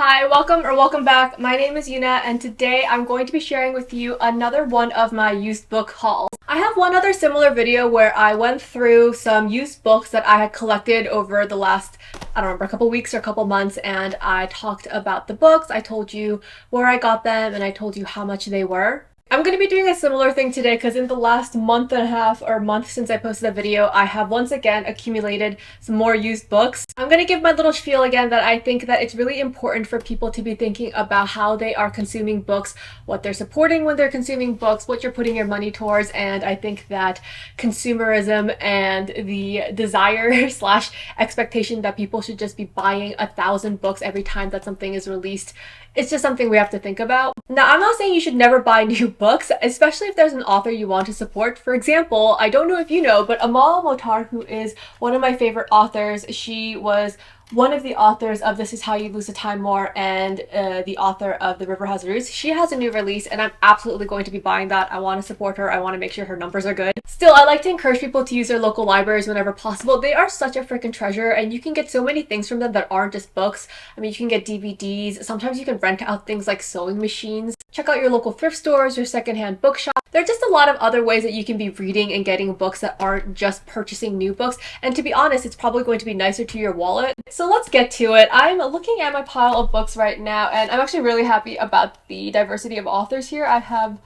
Hi, welcome back. My name is Yuna and today I'm going to be sharing with you another one of my used book hauls. I have one other similar video where I went through some used books that I had collected over the last, I don't remember, a couple weeks or a couple months, and I talked about the books, I told you where I got them, and I told you how much they were. I'm going to be doing a similar thing today because in the last month and a half or month since I posted that video, I have once again accumulated some more used books. I'm going to give my little spiel again that I think that it's really important for people to be thinking about how they are consuming books, what they're supporting when they're consuming books, what you're putting your money towards, and I think that consumerism and the desire slash expectation that people should just be buying 1,000 books every time that something is released, it's just something we have to think about. Now, I'm not saying you should never buy new books, especially if there's an author you want to support. For example, I don't know if you know, but Amal Motar, who is one of my favorite authors, she was one of the authors of This Is How You Lose the Time More and the author of The River Has Roots. She has a new release and I'm absolutely going to be buying that. I want to support her. I want to make sure her numbers are good. Still, I like to encourage people to use their local libraries whenever possible. They are such a freaking treasure and you can get so many things from them that aren't just books. I mean, you can get DVDs. Sometimes you can rent out things like sewing machines. Check out your local thrift stores, your secondhand bookshop. There are just a lot of other ways that you can be reading and getting books that aren't just purchasing new books. And to be honest, it's probably going to be nicer to your wallet. So let's get to it. I'm looking at my pile of books right now and I'm actually really happy about the diversity of authors here. I have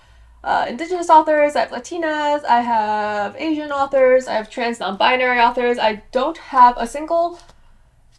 Indigenous authors, I have Latinas, I have Asian authors, I have trans non-binary authors. I don't have a single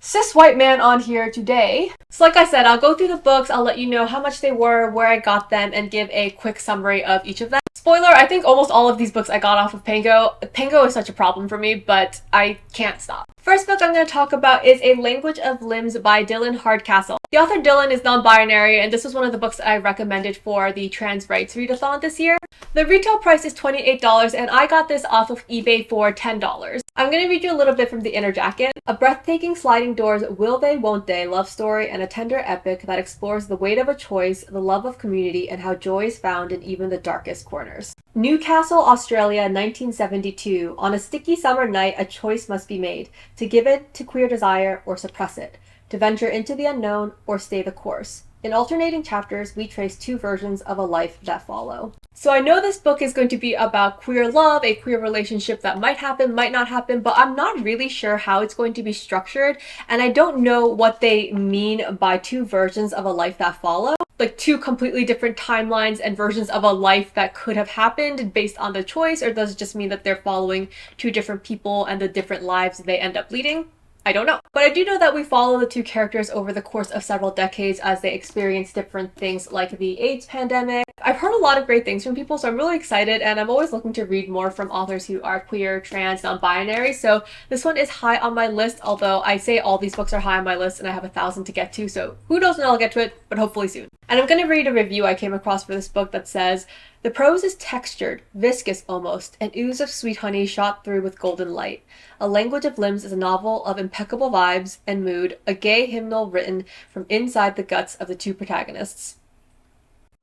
cis white man on here today. So like I said, I'll go through the books, I'll let you know how much they were, where I got them, and give a quick summary of each of them. Spoiler, I think almost all of these books I got off of Pango. Pango is such a problem for me, but I can't stop. First book I'm going to talk about is A Language of Limbs by Dylan Hardcastle. The author Dylan is non-binary, and this was one of the books that I recommended for the Trans Rights Readathon this year. The retail price is $28, and I got this off of eBay for $10. I'm going to read you a little bit from the inner jacket. A breathtaking sliding doors, will they, won't they love story and a tender epic that explores the weight of a choice, the love of community, and how joy is found in even the darkest corners. Newcastle, Australia, 1972. On a sticky summer night, a choice must be made. To give it to queer desire or suppress it. To venture into the unknown or stay the course. In alternating chapters, we trace two versions of a life that follow. So I know this book is going to be about queer love, a queer relationship that might happen, might not happen, but I'm not really sure how it's going to be structured, and I don't know what they mean by two versions of a life that follow. Like two completely different timelines and versions of a life that could have happened based on the choice, or does it just mean that they're following two different people and the different lives they end up leading? I don't know. But I do know that we follow the two characters over the course of several decades as they experience different things like the AIDS pandemic. I've heard a lot of great things from people, so I'm really excited, and I'm always looking to read more from authors who are queer, trans, non-binary, so this one is high on my list, although I say all these books are high on my list and I have 1,000 to get to, so who knows when I'll get to it, but hopefully soon. And I'm going to read a review I came across for this book that says, "The prose is textured, viscous almost, an ooze of sweet honey shot through with golden light. A Language of Limbs is a novel of impeccable vibes and mood, a gay hymnal written from inside the guts of the two protagonists."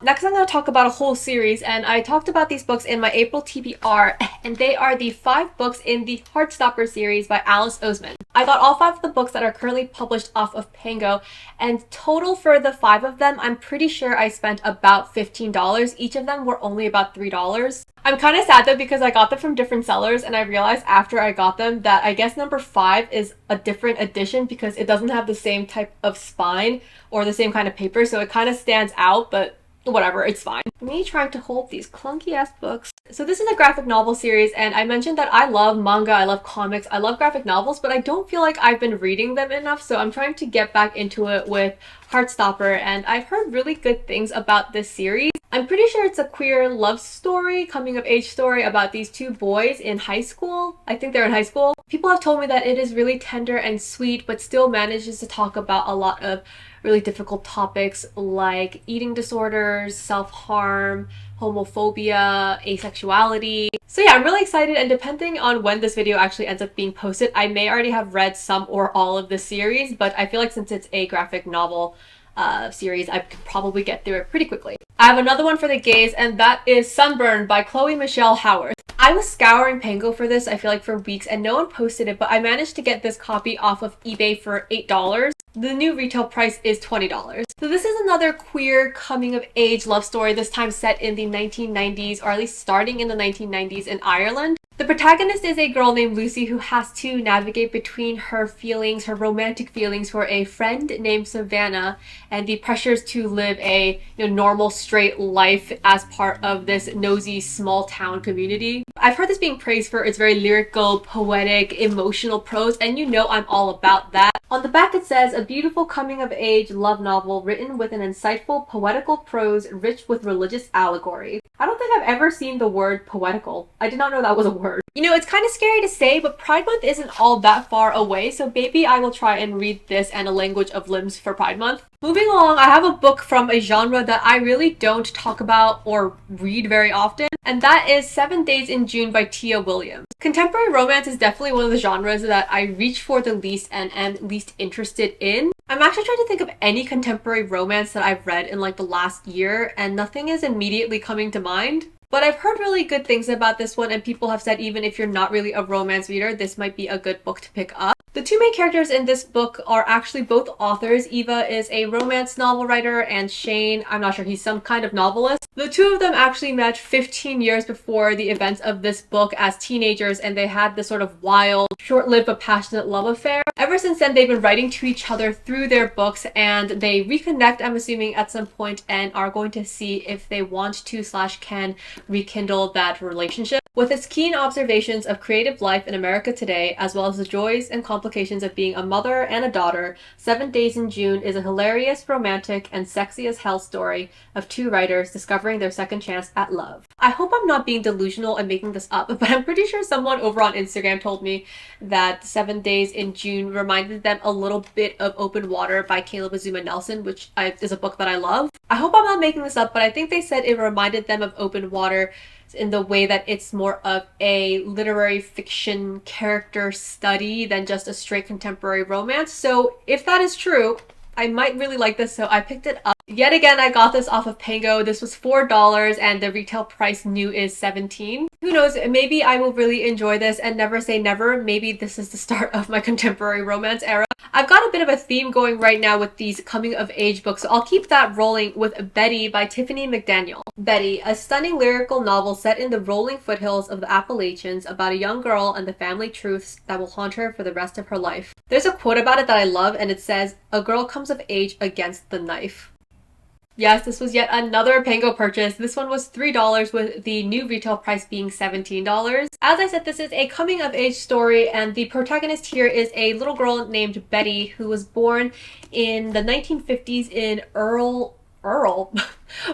Next, I'm going to talk about a whole series, and I talked about these books in my April TBR, and they are the 5 books in the Heartstopper series by Alice Oseman. I got all 5 of the books that are currently published off of Pango, and total for the 5 of them, I'm pretty sure I spent about $15. Each of them were only about $3. I'm kind of sad though because I got them from different sellers, and I realized after I got them that I guess number 5 is a different edition because it doesn't have the same type of spine or the same kind of paper, so it kind of stands out, but whatever, it's fine. Me trying to hold these clunky ass books. So this is a graphic novel series, and I mentioned that I love manga, I love comics, I love graphic novels, but I don't feel like I've been reading them enough, so I'm trying to get back into it with Heartstopper, and I've heard really good things about this series. I'm pretty sure it's a queer love story, coming of age story about these two boys in high school. I think they're in high school. People have told me that it is really tender and sweet, but still manages to talk about a lot of really difficult topics like eating disorders, self-harm, homophobia, asexuality. So yeah, I'm really excited, and depending on when this video actually ends up being posted, I may already have read some or all of the series, but I feel like since it's a graphic novel, series, I could probably get through it pretty quickly. I have another one for the gays, and that is Sunburn by Chloe Michelle Howarth. I was scouring Pango for this, I feel like, for weeks, and no one posted it, but I managed to get this copy off of eBay for $8. The new retail price is $20. So this is another queer coming-of-age love story, this time set in the 1990s, or at least starting in the 1990s in Ireland. The protagonist is a girl named Lucy who has to navigate between her feelings, her romantic feelings for a friend named Savannah, and the pressures to live a normal straight life as part of this nosy small town community. I've heard this being praised for its very lyrical, poetic, emotional prose, and I'm all about that. On the back it says, a beautiful coming-of-age love novel written with an insightful poetical prose rich with religious allegory. I don't think I've ever seen the word poetical. I did not know that was a word. It's kind of scary to say, but Pride Month isn't all that far away, so maybe I will try and read this and A Language of Limbs for Pride Month. Moving along, I have a book from a genre that I really don't talk about or read very often, and that is 7 Days in June by Tia Williams. Contemporary romance is definitely one of the genres that I reach for the least and am least interested in. I'm actually trying to think of any contemporary romance that I've read in like the last year, and nothing is immediately coming to mind. But I've heard really good things about this one, and people have said even if you're not really a romance reader, this might be a good book to pick up. The two main characters in this book are actually both authors. Eva is a romance novel writer, and Shane, I'm not sure, he's some kind of novelist. The two of them actually met 15 years before the events of this book as teenagers, and they had this sort of wild, short-lived but passionate love affair. Ever since then, they've been writing to each other through their books, and they reconnect, I'm assuming, at some point, and are going to see if they want to / can rekindle that relationship. With its keen observations of creative life in America today, as well as the joys and complications of being a mother and a daughter, 7 Days in June is a hilarious, romantic, and sexy as hell story of two writers discovering their second chance at love. I hope I'm not being delusional and making this up, but I'm pretty sure someone over on Instagram told me that 7 Days in June reminded them a little bit of Open Water by Caleb Azuma Nelson, which is a book that I love. I hope I'm not making this up, but I think they said it reminded them of Open Water in the way that it's more of a literary fiction character study than just a straight contemporary romance. So if that is true, I might really like this, so I picked it up. Yet again, I got this off of Pango. This was $4 and the retail price new is $17. Who knows, maybe I will really enjoy this, and never say never. Maybe this is the start of my contemporary romance era. I've got a bit of a theme going right now with these coming-of-age books, so I'll keep that rolling with Betty by Tiffany McDaniel. Betty, a stunning lyrical novel set in the rolling foothills of the Appalachians about a young girl and the family truths that will haunt her for the rest of her life. There's a quote about it that I love, and it says, "A girl comes of age against the knife." Yes, this was yet another Pango purchase. This one was $3 with the new retail price being $17. As I said, this is a coming-of-age story, and the protagonist here is a little girl named Betty who was born in the 1950s in rural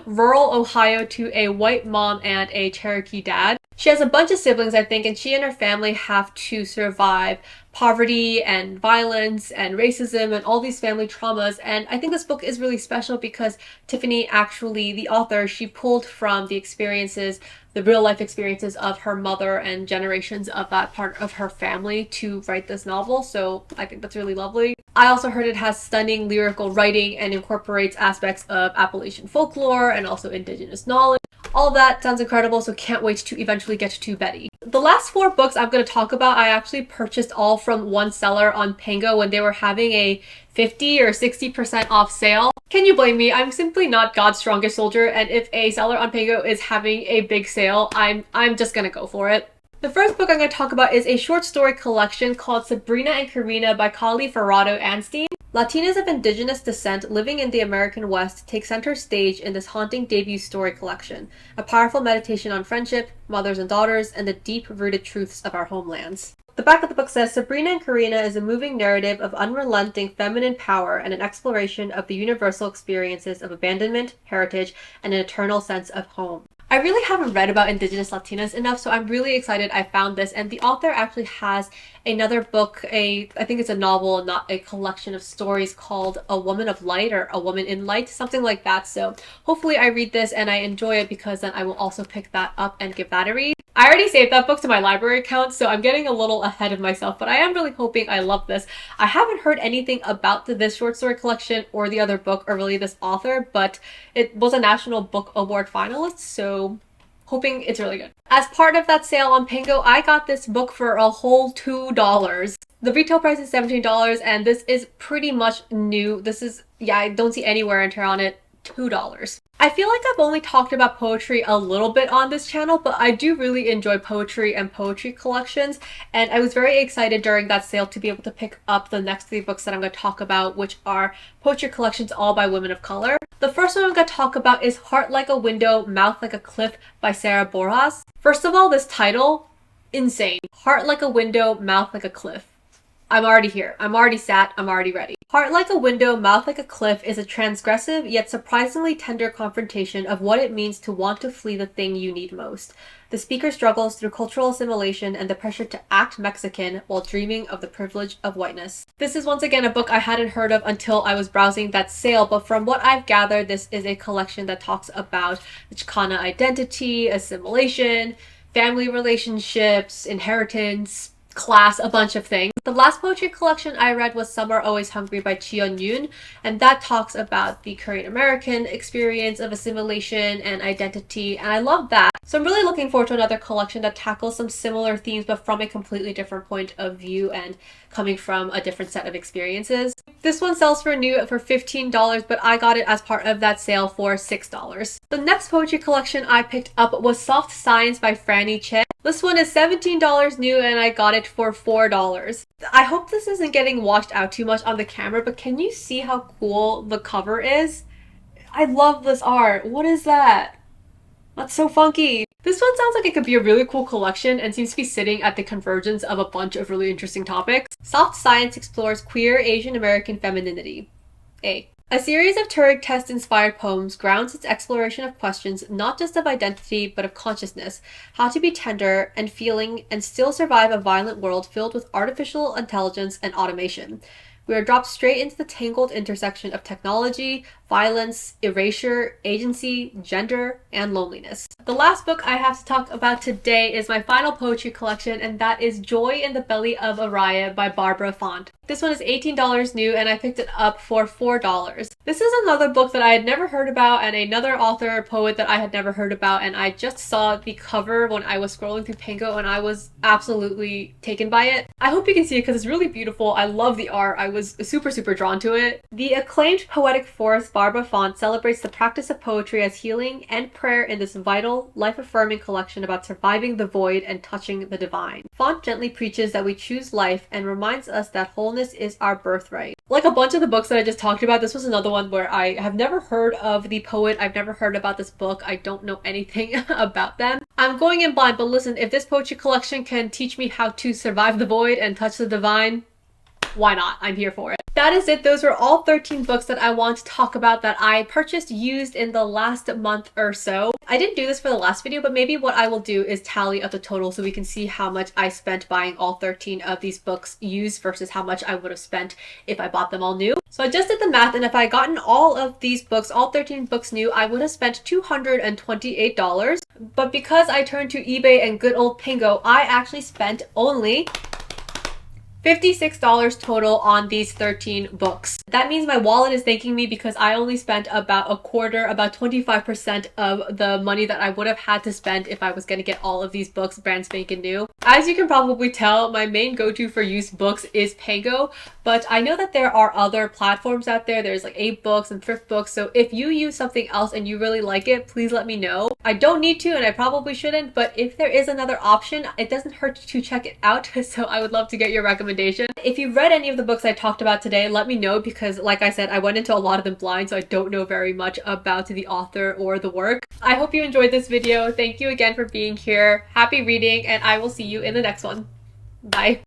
Ohio to a white mom and a Cherokee dad. She has a bunch of siblings, I think, and she and her family have to survive poverty and violence and racism and all these family traumas. And I think this book is really special because Tiffany, actually, the author, she pulled from the experiences, the real life experiences of her mother and generations of that part of her family to write this novel. So I think that's really lovely. I also heard it has stunning lyrical writing and incorporates aspects of Appalachian folklore and also indigenous knowledge. All of that sounds incredible, so can't wait to eventually get to Betty. The last 4 books I'm going to talk about, I actually purchased all from one seller on Pango when they were having a 50 or 60% off sale. Can you blame me? I'm simply not God's strongest soldier, and if a seller on Pango is having a big sale, I'm just gonna go for it. The first book I'm going to talk about is a short story collection called Sabrina and Corina by Kali Ferrado Anstein. Latinas of indigenous descent living in the American West take center stage in this haunting debut story collection, a powerful meditation on friendship, mothers and daughters, and the deep-rooted truths of our homelands. The back of the book says, Sabrina and Corina is a moving narrative of unrelenting feminine power and an exploration of the universal experiences of abandonment, heritage, and an eternal sense of home. I really haven't read about Indigenous Latinas enough, so I'm really excited I found this. And the author actually has another book, I think it's a novel, not a collection of stories, called A Woman of Light or A Woman in Light, something like that. So hopefully I read this and I enjoy it, because then I will also pick that up and give that a read. I already saved that book to my library account, so I'm getting a little ahead of myself, but I am really hoping I love this. I haven't heard anything about this short story collection or the other book, or really this author, but it was a National Book Award finalist, so hoping it's really good. As part of that sale on Pango, I got this book for a whole $2. The retail price is $17, and this is pretty much new. This is, yeah, I don't see any wear and tear on it. $2. I feel like I've only talked about poetry a little bit on this channel, but I do really enjoy poetry and poetry collections, and I was very excited during that sale to be able to pick up the next 3 books that I'm going to talk about, which are poetry collections all by women of color. The first one I'm going to talk about is Heart Like a Window, Mouth Like a Cliff by Sarah Borjas. First of all, this title, insane. Heart like a window, mouth like a cliff. I'm already here. I'm already sat. I'm already ready. Heart Like a Window, Mouth Like a Cliff is a transgressive yet surprisingly tender confrontation of what it means to want to flee the thing you need most. The speaker struggles through cultural assimilation and the pressure to act Mexican while dreaming of the privilege of whiteness. This is once again a book I hadn't heard of until I was browsing that sale, but from what I've gathered, this is a collection that talks about the Chicana identity, assimilation, family relationships, inheritance, class, a bunch of things. The last poetry collection I read was Some Are Always Hungry by Cheon Yoon, and that talks about the Korean American experience of assimilation and identity, and I love that. So I'm really looking forward to another collection that tackles some similar themes but from a completely different point of view and coming from a different set of experiences. This one sells for new for $15, but I got it as part of that sale for $6. The next poetry collection I picked up was Soft Science by Franny Chen. This one is $17 new and I got it for $4. I hope this isn't getting washed out too much on the camera, but can you see how cool the cover is? I love this art. What is that? That's so funky. This one sounds like it could be a really cool collection and seems to be sitting at the convergence of a bunch of really interesting topics. Soft Science explores queer Asian American femininity. A series of Turing test-inspired poems grounds its exploration of questions not just of identity but of consciousness, how to be tender and feeling and still survive a violent world filled with artificial intelligence and automation. We are dropped straight into the tangled intersection of technology, violence, erasure, agency, gender, and loneliness. The last book I have to talk about today is my final poetry collection, and that is Joy in the Belly of a Riot by Barbara Font. This one is $18 new and I picked it up for $4. This is another book that I had never heard about and another author or poet that I had never heard about, and I just saw the cover when I was scrolling through Pango and I was absolutely taken by it. I hope you can see it because it's really beautiful. I love the art. I was super drawn to it. The acclaimed poetic force Barbara Font celebrates the practice of poetry as healing and prayer in this vital, life-affirming collection about surviving the void and touching the divine. Font gently preaches that we choose life and reminds us that wholeness is our birthright. Like a bunch of the books that I just talked about, this was another one where I have never heard of the poet. I've never heard about this book. I don't know anything about them. I'm going in blind, but listen, if this poetry collection can teach me how to survive the void and touch the divine, why not? I'm here for it. That is it. Those were all 13 books that I want to talk about that I purchased used in the last month or so. I didn't do this for the last video, but maybe what I will do is tally up the total so we can see how much I spent buying all 13 of these books used versus how much I would have spent if I bought them all new. So I just did the math, and if I had gotten all of these books, all 13 books new, I would have spent $228. But because I turned to eBay and good old Pango, I actually spent only $56 total on these 13 books. That means my wallet is thanking me because I only spent about a quarter, about 25% of the money that I would have had to spend if I was going to get all of these books brand spanking new. As you can probably tell, my main go-to for used books is Pango, but I know that there are other platforms out there. There's like 8books and thrift books, so if you use something else and you really like it, please let me know. I don't need to and I probably shouldn't, but if there is another option, it doesn't hurt to check it out, so I would love to get your recommendation. If you've read any of the books I talked about today, let me know because like I said, I went into a lot of them blind, so I don't know very much about the author or the work. I hope you enjoyed this video. Thank you again for being here. Happy reading, and I will see you in the next one. Bye.